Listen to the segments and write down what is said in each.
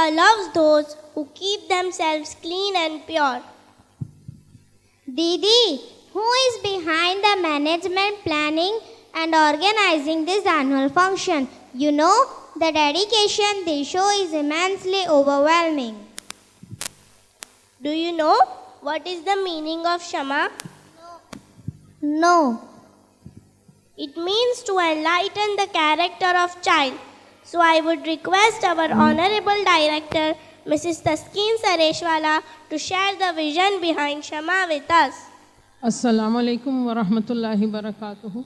Allah loves those who keep themselves clean and pure. Didi, who is behind the management planning and organizing this annual function? You know, the dedication they show is immensely overwhelming. Do you know what is the meaning of Shama? No. It means to enlighten the character of child. So I would request our Honorable Director, Mrs. Taskeen Sareshwala, to share the vision behind Shama with us. Assalamu alaikum wa rahmatullahi wa barakatuhu.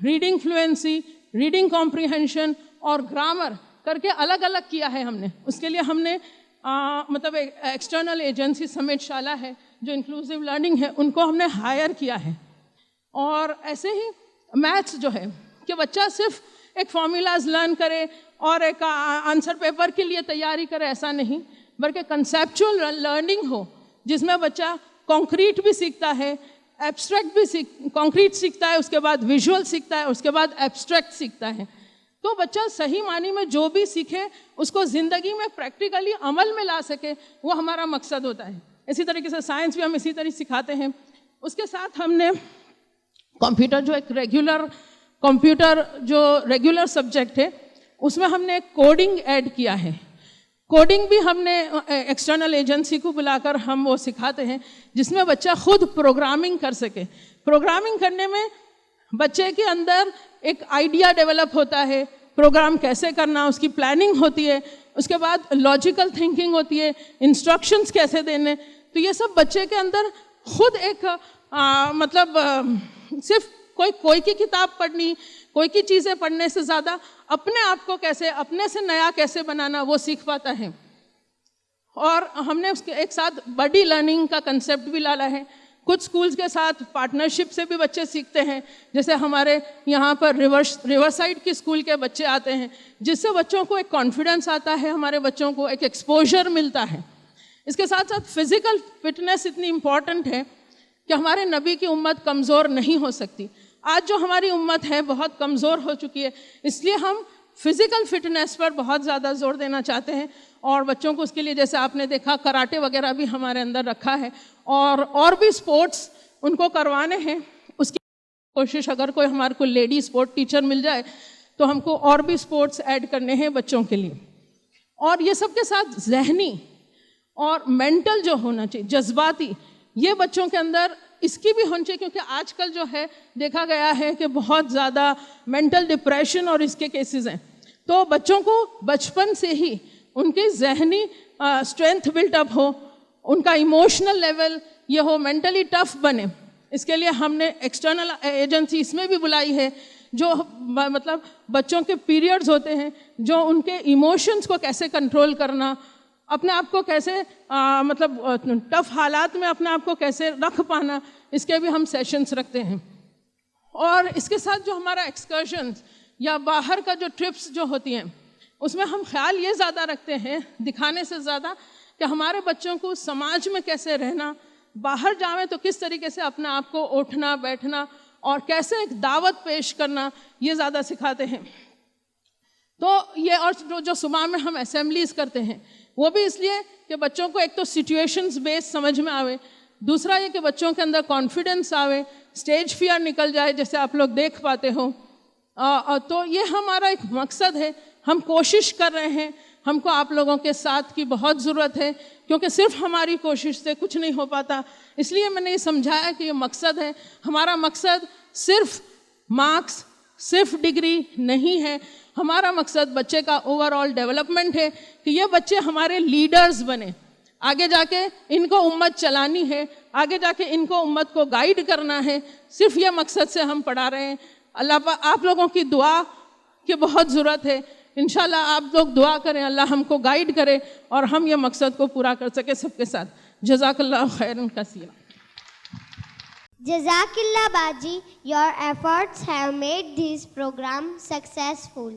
Reading fluency, reading comprehension اور grammar کر کے الگ الگ کیا ہے ہم نے. اس کے لیے ہم نے مطلب ایکسٹرنل ایجنسی سمیت شالا ہے جو انکلوسیو لرننگ ہے, ان کو ہم نے ہائر کیا ہے. اور ایسے ہی میتھس جو ہے کہ بچہ صرف ایک فارمولاز لرن کرے اور ایک آنسر پیپر کے لیے تیاری کرے, ایسا نہیں, بلکہ کنسیپچول لرننگ ہو جس میں بچہ کانکریٹ بھی سیکھتا ہے, ایبسٹریکٹ بھی کانکریٹ سیکھتا ہے, اس کے بعد ویژول سیکھتا ہے, اس کے بعد ایبسٹریکٹ سیکھتا ہے. تو بچہ صحیح معنی میں جو بھی سیکھے اس کو زندگی میں پریکٹیکلی عمل میں لا سکے, وہ ہمارا مقصد ہوتا ہے. اسی طریقے سے سائنس بھی ہم اسی طرح سکھاتے ہیں. اس کے ساتھ ہم نے کمپیوٹر جو ایک ریگولر سبجیکٹ ہے, اس میں ہم نے کوڈنگ ایڈ کیا ہے. کوڈنگ بھی ہم نے ایکسٹرنل ایجنسی کو بلا کر ہم وہ سکھاتے ہیں جس میں بچہ خود پروگرامنگ کر سکے. پروگرامنگ کرنے میں بچے کے اندر ایک آئیڈیا ڈیولپ ہوتا ہے, پروگرام کیسے کرنا, اس کی پلاننگ ہوتی ہے, اس کے بعد لاجیکل تھنکنگ ہوتی ہے, انسٹرکشنز کیسے دینے. تو یہ سب بچے کے اندر خود ایک مطلب صرف کوئی کی کتاب پڑھنی, کوئی کی چیزیں پڑھنے سے زیادہ اپنے آپ کو کیسے, اپنے سے نیا کیسے بنانا, وہ سیکھ پاتا ہے. اور ہم نے اس کے ایک ساتھ بڈی لرننگ کا کنسیپٹ بھی لانا ہے. کچھ سکولز کے ساتھ پارٹنرشپ سے بھی بچے سیکھتے ہیں, جیسے ہمارے یہاں پر ریور سائڈ کی اسکول کے بچے آتے ہیں, جس سے بچوں کو ایک کانفیڈنس آتا ہے, ہمارے بچوں کو ایک ایکسپوجر ملتا ہے. اس کے ساتھ ساتھ فزیکل فٹنس اتنی امپورٹنٹ ہے کہ ہمارے نبی کی امت کمزور نہیں ہو سکتی. آج جو ہماری امت ہے بہت کمزور ہو چکی ہے, اس لیے ہم فزیکل فٹنس پر بہت زیادہ زور دینا چاہتے ہیں. اور بچوں کو اس کے لیے جیسے آپ نے دیکھا کراٹے وغیرہ بھی ہمارے اندر رکھا ہے, اور بھی اسپورٹس ان کو کروانے ہیں. اس کی کوشش اگر کوئی ہمارے کو لیڈی اسپورٹ ٹیچر مل جائے تو ہم کو اور بھی اسپورٹس ایڈ کرنے ہیں بچوں کے لیے. اور یہ سب کے ساتھ ذہنی اور مینٹل جو ہونا چاہیے, جذباتی, یہ بچوں کے اندر اس کی بھی ہونی چاہیے, کیونکہ آج کل جو ہے دیکھا گیا ہے کہ بہت زیادہ مینٹل ڈپریشن اور اس کے کیسز ہیں. تو بچوں کو بچپن سے ہی ان کی ذہنی اسٹرینتھ بلٹ اپ ہو, ان کا ایموشنل لیول یہ ہو, مینٹلی ٹف بنے. اس کے لیے ہم نے ایکسٹرنل ایجنسی اس میں بھی بلائی ہے, جو مطلب بچوں کے پیریڈز ہوتے ہیں, جو ان کے ایموشنز کو کیسے کنٹرول کرنا, اپنے آپ کو کیسے مطلب ٹف حالات میں اپنے آپ کو کیسے رکھ پانا, اس کے بھی ہم سیشنز رکھتے ہیں. اور اس کے ساتھ جو ہمارا ایکسکرشنز یا باہر کا جو ٹرپس جو ہوتی ہیں, اس میں ہم خیال یہ زیادہ رکھتے ہیں دکھانے سے زیادہ کہ ہمارے بچوں کو سماج میں کیسے رہنا, باہر جاویں تو کس طریقے سے اپنے آپ کو اٹھنا بیٹھنا اور کیسے ایک دعوت پیش کرنا, یہ زیادہ سکھاتے ہیں. تو یہ اور جو صبح میں ہم اسمبلیز کرتے ہیں وہ بھی اس لیے کہ بچوں کو ایک تو سچویشنز بیس سمجھ میں آوے, دوسرا یہ کہ بچوں کے اندر کانفیڈنس آوے, اسٹیج فیئر نکل جائے جیسے آپ لوگ دیکھ پاتے ہو. تو یہ ہمارا ایک مقصد ہے. ہم کوشش کر رہے ہیں, ہم کو آپ لوگوں کے ساتھ کی بہت ضرورت ہے, کیونکہ صرف ہماری کوشش سے کچھ نہیں ہو پاتا. اس لیے میں نے یہ سمجھایا کہ یہ مقصد ہے. ہمارا مقصد صرف مارکس, صرف ڈگری نہیں ہے. ہمارا مقصد بچے کا اوور آل ڈیولپمنٹ ہے کہ یہ بچے ہمارے لیڈرز بنے, آگے جا کے ان کو امت چلانی ہے, آگے جا کے ان کو امت کو گائیڈ کرنا ہے. صرف یہ مقصد سے ہم پڑھا رہے ہیں. اللہ آپ لوگوں کی دعا کی بہت ضرورت ہے. انشاءاللہ آپ لوگ دعا کریں, اللہ ہم کو گائیڈ کرے اور ہم یہ مقصد کو پورا کر سکے سب کے ساتھ. جزاک اللہ خیرا کثیرا. Jazakillah Baji, your efforts have made this program successful.